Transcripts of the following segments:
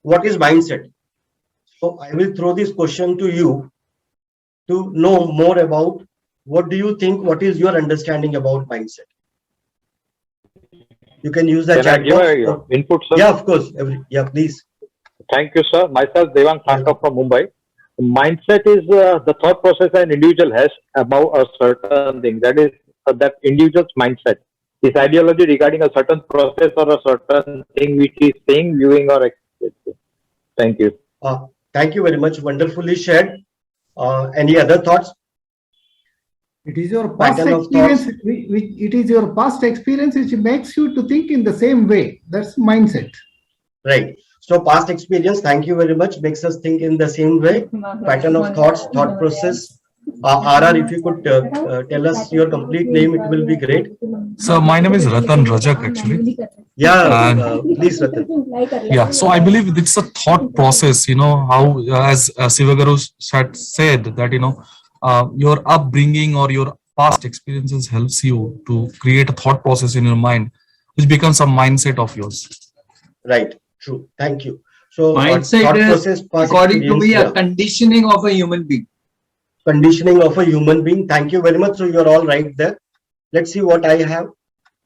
what is mindset? So I will throw this question to you to know more about what do you think, what is your understanding about mindset? You can use the Can I chat give box. a input, sir? Yeah, of course. Yeah, please. Thank you, sir. Myself, Devang Thanka from Mumbai. Mindset is the thought process an individual has about a certain thing. That is that individual's mindset. His ideology regarding a certain process or a certain thing which he is saying, viewing, or experiencing. Thank you. Thank you very much. Wonderfully shared. Any other thoughts? It is your past Pattern of experience, thoughts. it is your past experience which makes you to think in the same way. That's mindset. Right. So past experience, thank you very much, makes us think in the same way. Pattern of thoughts, thought process. RR, if you could tell us your complete name, it will be great. So my name is Ratan Rajak actually. Yeah, please Ratan. Yeah, so I believe it's a thought process, how as Sivagaru said that, your upbringing or your past experiences helps you to create a thought process in your mind, which becomes a mindset of yours. Right, true. Thank you. So mindset thought is, process, according to me, yeah. a conditioning of a human being. Conditioning of a human being. Thank you very much. So you're all right there. Let's see what I have.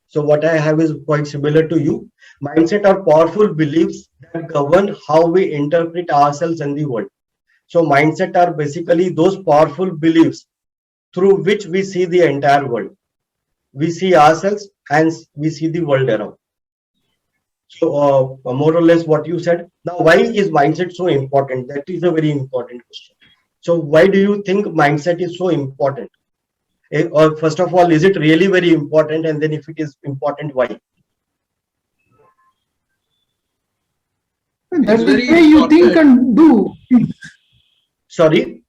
So what I have is quite similar to you. Mindset are powerful beliefs that govern how we interpret ourselves and the world. So mindset are basically those powerful beliefs through which we see the entire world. We see ourselves and we see the world around. So more or less what you said. Now, why is mindset so important? That is a very important question. So why do you think mindset is so important? Or first of all, is it really very important? And then if it is important, why? That's the way you think and do. Sorry?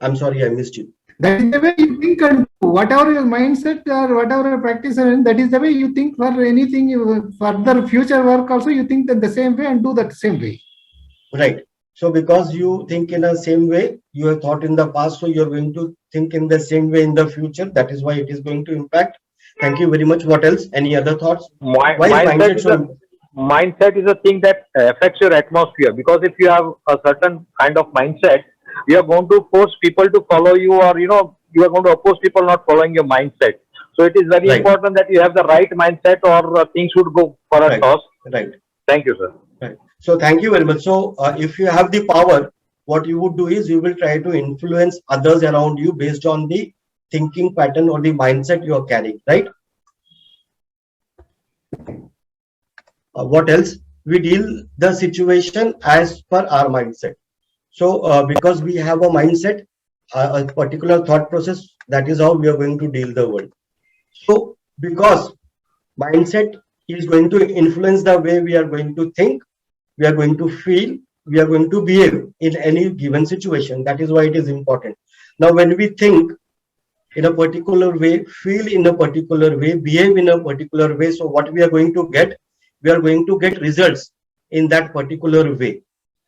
I'm sorry, I missed you. That is the way you think and do. Whatever your mindset or whatever your practice, that is the way you think for anything, further future work also, you think that the same way and do that same way. Right. So because you think in the same way, you have thought in the past, so you're going to think in the same way in the future. That is why it is going to impact. Thank you very much. What else? Any other thoughts? Mindset is a thing that affects your atmosphere, because if you have a certain kind of mindset, you are going to force people to follow you, or you are going to oppose people not following your mindset. So it is very important that you have the right mindset, or things would go for a toss. Right. Thank you, sir. Right. So thank you very much. So if you have the power, what you would do is you will try to influence others around you based on the thinking pattern or the mindset you are carrying, right? What else? We deal the situation as per our mindset. So because we have a mindset, a particular thought process, that is how we are going to deal the world. So because mindset is going to influence the way we are going to think, we are going to feel, we are going to behave in any given situation. That is why it is important. Now, when we think in a particular way, feel in a particular way, behave in a particular way, so what we are going to get? We are going to get results in that particular way.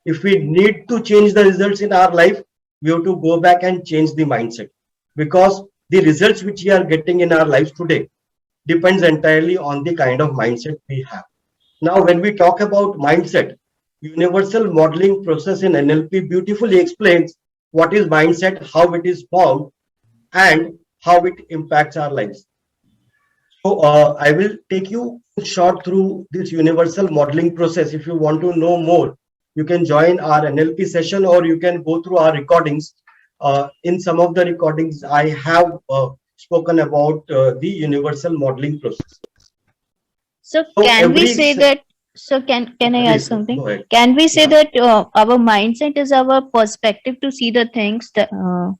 If we need to change the results in our life, we have to go back and change the mindset, because the results which we are getting in our lives today depends entirely on the kind of mindset we have. Now, when we talk about mindset, universal modeling process in NLP beautifully explains what is mindset, how it is formed, and how it impacts our lives. So I will take you short through this universal modeling process. If you want to know more, you can join our NLP session, or you can go through our recordings. In some of the recordings, I have spoken about the universal modeling process. So can we say that? So can I ask something? Can we say that our mindset is our perspective to see the things? Can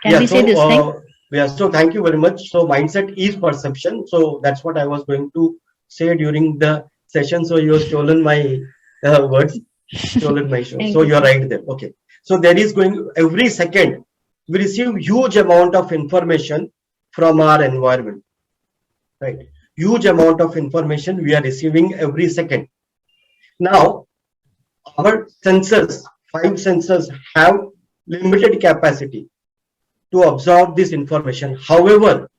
we say this thing? Yeah. So thank you very much. So mindset is perception. So that's what I was going to say during the session. So you have stolen my words, stolen my show. So you're right there. Okay. So there is going every second we receive huge amount of information from our environment, right? Huge amount of information we are receiving every second. Now, our senses, 5 senses, have limited capacity to absorb this information. However,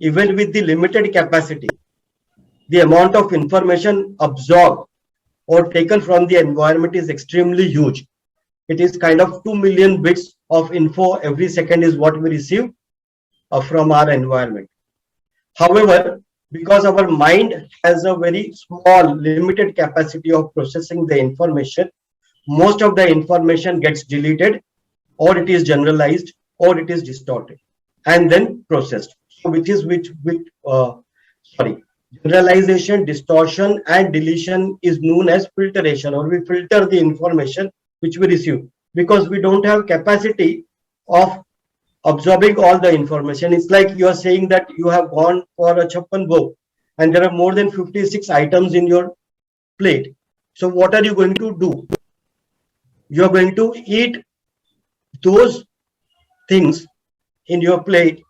even with the limited capacity, the amount of information absorbed or taken from the environment is extremely huge. It is kind of 2 million bits of info every second is what we receive from our environment. However, because our mind has a very small, limited capacity of processing the information, most of the information gets deleted, or it is generalized, or it is distorted, and then processed. So, generalization, distortion, and deletion is known as filtration, or we filter the information which we receive because we don't have capacity of absorbing all the information. It's like you are saying that you have gone for a chappan bhog and there are more than 56 items in your plate. So what are you going to do? You are going to eat those things in your plate,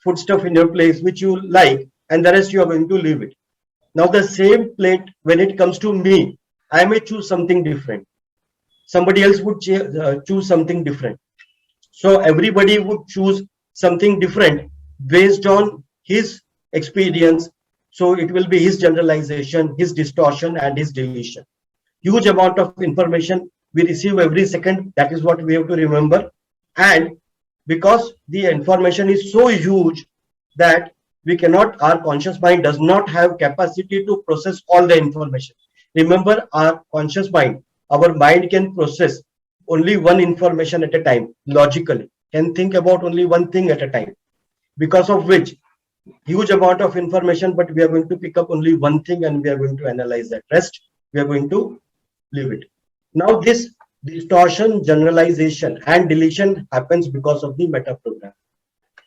foodstuff in your place which you like, and the rest you are going to leave it. Now the same plate, when it comes to me, I may choose something different. Somebody else would choose something different. So everybody would choose something different based on his experience. So it will be his generalization, his distortion, and his deletion. Huge amount of information we receive every second. That is what we have to remember. And because the information is so huge that we cannot, our conscious mind does not have capacity to process all the information. Remember, our conscious mind, our mind can process only one information at a time, logically, can think about only one thing at a time, because of which huge amount of information, but we are going to pick up only one thing and we are going to analyze that. Rest, we are going to leave it. Now this distortion, generalization, and deletion happens because of the metaprogramming.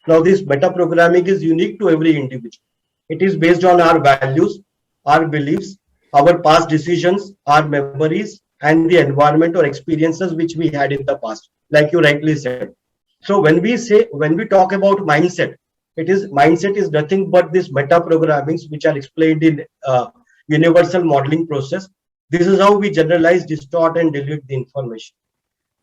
Now this metaprogramming is unique to every individual. It is based on our values, our beliefs, our past decisions, our memories, and the environment or experiences which we had in the past, like you rightly said. So when we talk about mindset, mindset is nothing but this metaprogrammings which are explained in universal modeling process. This is how we generalize, distort, and delete the information.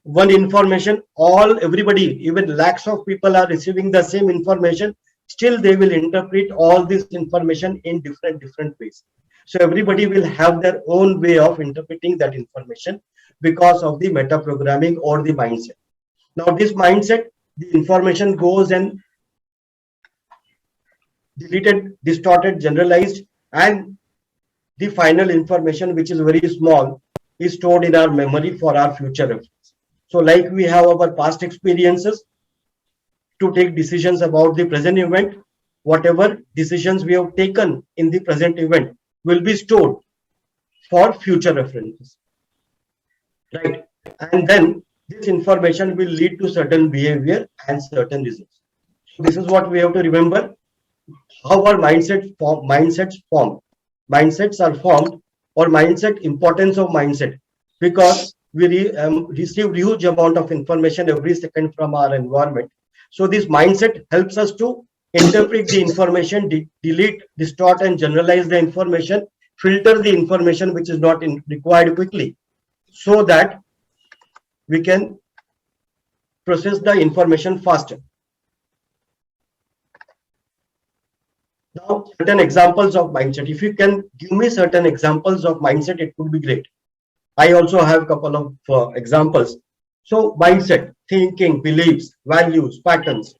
One information, everybody, even lakhs of people are receiving the same information, still they will interpret all this information in different ways. So everybody will have their own way of interpreting that information because of the metaprogramming or the mindset. Now this mindset, the information goes and deleted, distorted, generalized, and the final information, which is very small, is stored in our memory for our future reference. So like we have our past experiences to take decisions about the present event, whatever decisions we have taken in the present event will be stored for future references, right? And then this information will lead to certain behavior and certain results. So this is what we have to remember, how our mindsets form. Mindsets are formed, or importance of mindset, because we receive huge amount of information every second from our environment. So this mindset helps us to interpret the information, delete, distort, and generalize the information, filter the information which is not required quickly, so that we can process the information faster. Now, certain examples of mindset. If you can give me certain examples of mindset, it would be great. I also have a couple of examples. So mindset, thinking, beliefs, values, patterns.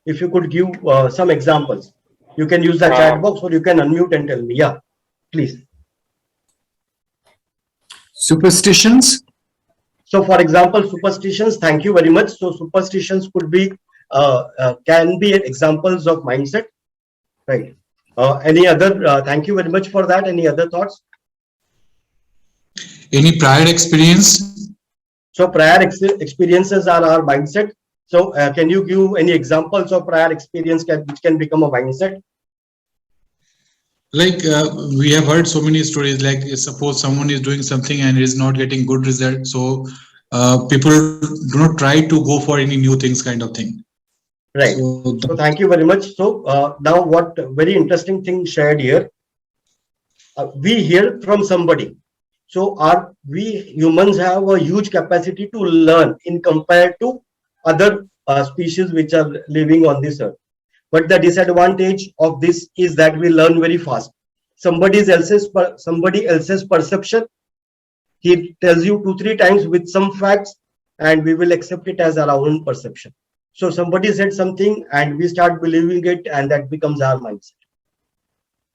If you could give some examples, you can use the chat box or you can unmute and tell me. Yeah, please. Superstitions. So for example, superstitions, thank you very much. So superstitions could be, can be examples of mindset, right? Any other, thank you very much for that. Any other thoughts? Any prior experience? So prior experiences are our mindset. So can you give any examples of prior experience which can become a mindset? Like we have heard so many stories, like suppose someone is doing something and is not getting good results. So people do not try to go for any new things kind of thing. Right. So thank you very much. So now what very interesting thing shared here. We hear from somebody. So we humans have a huge capacity to learn in compared to other species which are living on this earth. But the disadvantage of this is that we learn very fast. Somebody else's perception He tells you 2-3 times with some facts, and we will accept it as our own perception. So somebody said something and we start believing it, and that becomes our mindset.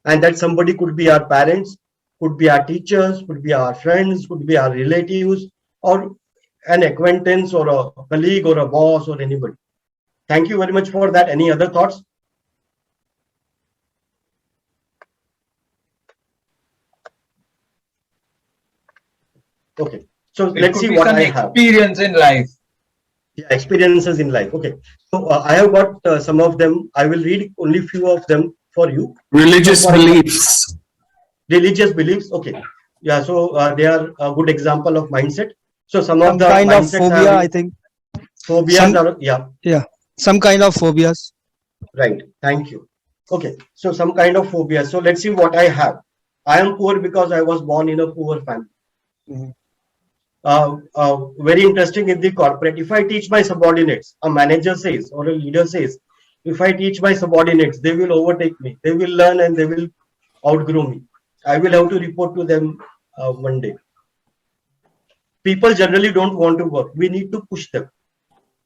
And that somebody could be our parents, could be our teachers, could be our friends, could be our relatives, or an acquaintance or a colleague or a boss or anybody. Thank you very much for that. Any other thoughts? Okay, so It let's could see be what some I have. experience in life. Yeah, experiences in life. Okay, so I have got some of them. I will read only few of them for you. Religious So for beliefs. religious beliefs. Okay, yeah. So they are a good example of mindset. So some of Some the kind of mindsets phobia, are I think. phobias Some, are, yeah, some kind of phobias. right. Thank you. Okay, so some kind of phobia. So let's see what I have. I am poor because I was born in a poor family. Mhm. Very interesting in the corporate. If I teach my subordinates, a manager says or a leader says, if I teach my subordinates, they will overtake me. They will learn and they will outgrow me. I will have to report to them one day. People generally don't want to work. We need to push them,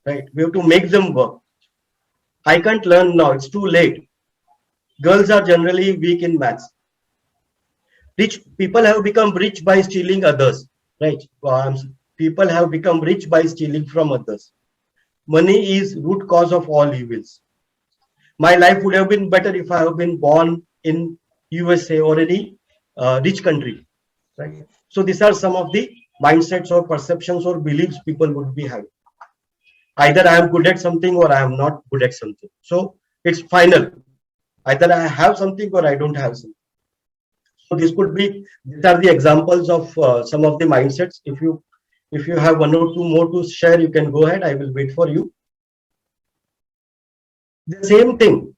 right? We have to make them work. I can't learn now. It's too late. Girls are generally weak in maths. Rich people have become rich by stealing others, right? People have become rich by stealing from others. Money is root cause of all evils. My life would have been better if I have been born in USA or any rich country, right? So these are some of the mindsets or perceptions or beliefs people would be having. Either I am good at something or I am not good at something. So it's final. Either I have something or I don't have something. So this could be, these are the examples of some of the mindsets. If you have one or two more to share, you can go ahead. I will wait for you. The same thing,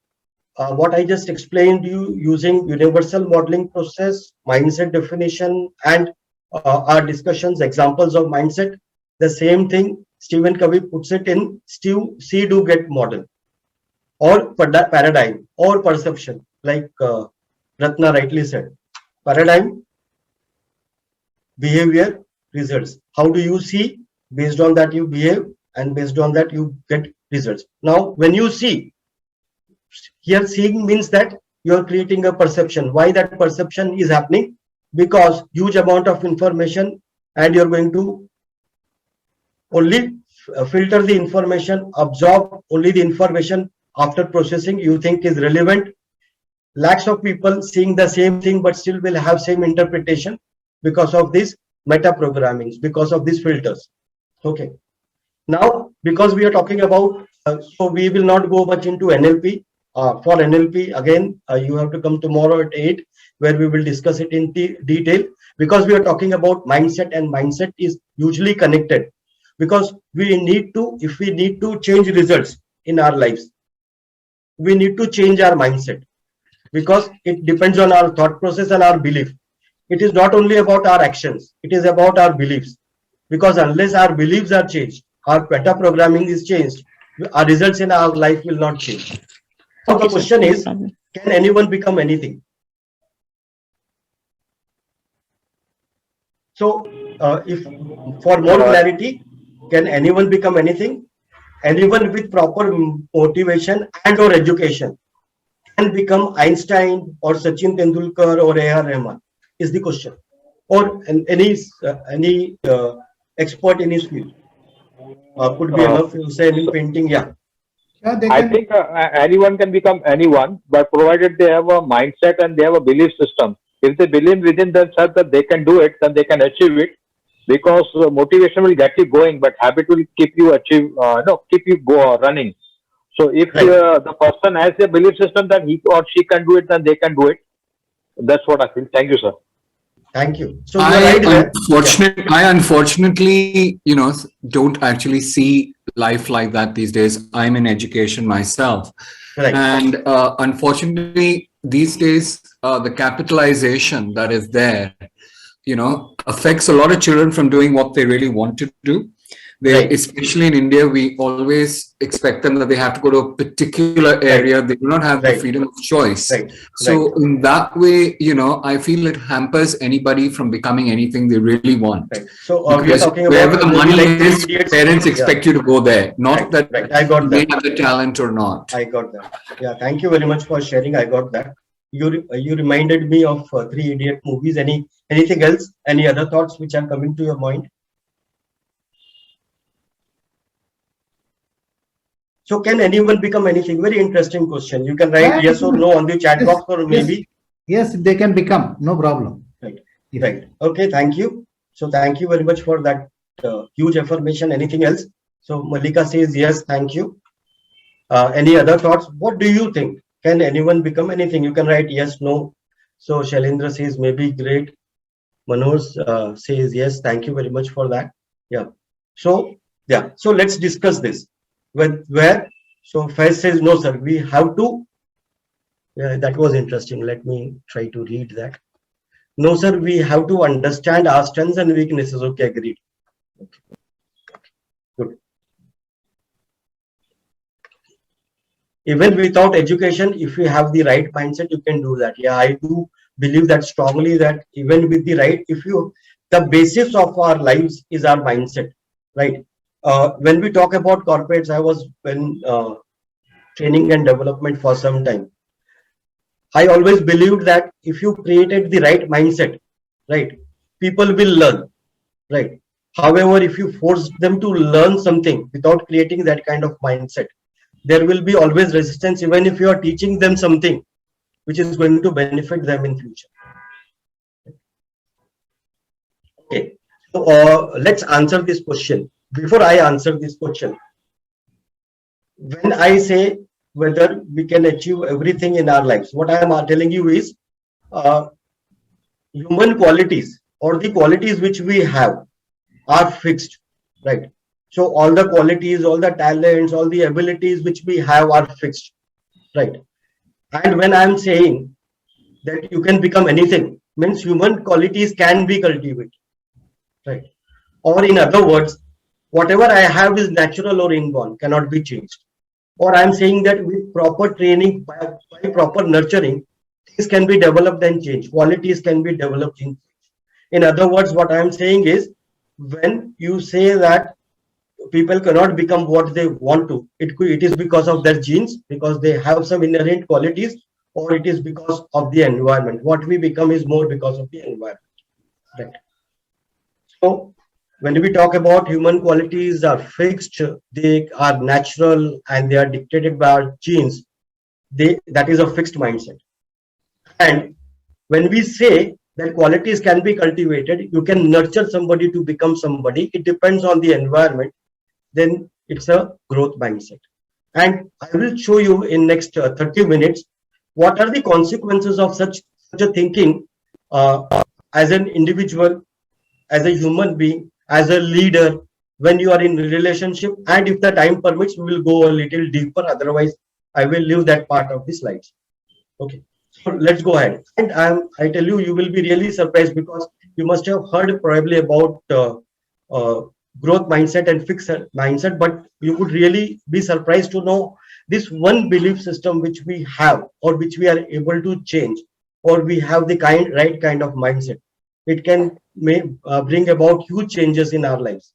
what I just explained you using universal modeling process, mindset definition, and our discussions, examples of mindset. The same thing, Stephen Covey puts it in see, do, get model, or paradigm, or perception, like Ratna rightly said. Paradigm, behavior, results. How do you see? Based on that you behave, and based on that you get results. Now, when you see, here seeing means that you are creating a perception. Why that perception is happening? Because huge amount of information, and you're going to only filter the information, absorb only the information after processing you think is relevant. Lakhs of people seeing the same thing but still will have same interpretation because of this meta programming, because of these filters. Okay, now because we are talking about so we will not go much into NLP. For NLP again, you have to come tomorrow at 8, where we will discuss it in detail, because we are talking about mindset, and mindset is usually connected, because we need to, if we need to change results in our lives, we need to change our mindset, because it depends on our thought process and our belief. It is not only about our actions, it is about our beliefs, because unless our beliefs are changed, our meta programming is changed, our results in our life will not change. So the question is, can anyone become anything? So if for more clarity, can anyone become anything? Anyone with proper motivation and or education can become Einstein or Sachin Tendulkar or A.R. Rahman, is the question, or any expert in his field. Could be enough, you say, in painting. Yeah, Yeah, they I can. think anyone can become anyone, but provided they have a mindset and they have a belief system. If they believe within themselves that they can do it, then they can achieve it. Because motivation will get you going, but habit will keep you keep you running. So if right. the person has a belief system that he or she can do it, then they can do it. That's what I feel. Thank you, sir. Thank you. So you are right there. I unfortunately, don't actually see life like that these days. I'm in education myself. Right. And unfortunately, these days, the capitalization that is there, affects a lot of children from doing what they really want to do. Right. Especially in India, we always expect them that they have to go to a particular area. They do not have the Right. freedom of choice. Right. So in that way, I feel it hampers anybody from becoming anything they really want. Right. So we are Because talking wherever about the maybe money like Three is, Idiots. parents Yeah. expect you to go there, not Right. that Right. I got you may that. have the talent or not. I got that. Yeah. Thank you very much for sharing. I got that. You reminded me of Three Idiot movies. Anything else? Any other thoughts which are coming to your mind? So can anyone become anything? Very interesting question. You can write yes or no on the chat Yes, box, or yes. maybe. Yes, they can become, no problem. Right. Yes. Right. Okay. Thank you. So thank you very much for that huge affirmation. Anything else? So Malika says yes. Thank you. Any other thoughts? What do you think? Can anyone become anything? You can write yes, no. So Shailendra says maybe, great. Manoj says yes. Thank you very much for that. Yeah. So yeah. So let's discuss this. Where? So Faiz says no, sir. We have to. Yeah, that was interesting. Let me try to read that. No, sir. We have to understand our strengths and weaknesses. Okay, agreed. Okay. Good. Even without education, if you have the right mindset, you can do that. Yeah, I do believe that strongly, that even with the right, the basis of our lives is our mindset, right? When we talk about corporates, I was in training and development for some time. I always believed that if you created the right mindset, right, people will learn, right? However, if you force them to learn something without creating that kind of mindset, there will be always resistance, even if you are teaching them something which is going to benefit them in future. Okay, so let's answer this question. Before I answer this question, when I say whether we can achieve everything in our lives, what I am telling you is human qualities, or the qualities which we have, are fixed, right? So all the qualities, all the talents, all the abilities which we have are fixed, right? And when I'm saying that you can become anything, means human qualities can be cultivated, right? Or in other words, whatever I have is natural or inborn, cannot be changed. Or I'm saying that with proper training, by proper nurturing, things can be developed and changed. Qualities can be developed and changed. In other words, what I'm saying is, when you say that people cannot become what they want to, it is because of their genes, because they have some inherent qualities, or it is because of the environment. What we become is more because of the environment, right? So when we talk about human qualities are fixed, they are natural, and they are dictated by our genes, that is a fixed mindset. And when we say that qualities can be cultivated, you can nurture somebody to become somebody, it depends on the environment, then it's a growth mindset. And I will show you in next 30 minutes what are the consequences of such a thinking as an individual, as a human being, as a leader, when you are in a relationship. And if the time permits, we will go a little deeper. Otherwise, I will leave that part of the slides. Okay, so let's go ahead. And I tell you, you will be really surprised, because you must have heard probably about growth mindset and fixed mindset, but you would really be surprised to know this one belief system which we have, or which we are able to change, or we have the right kind of mindset. It can bring about huge changes in our lives.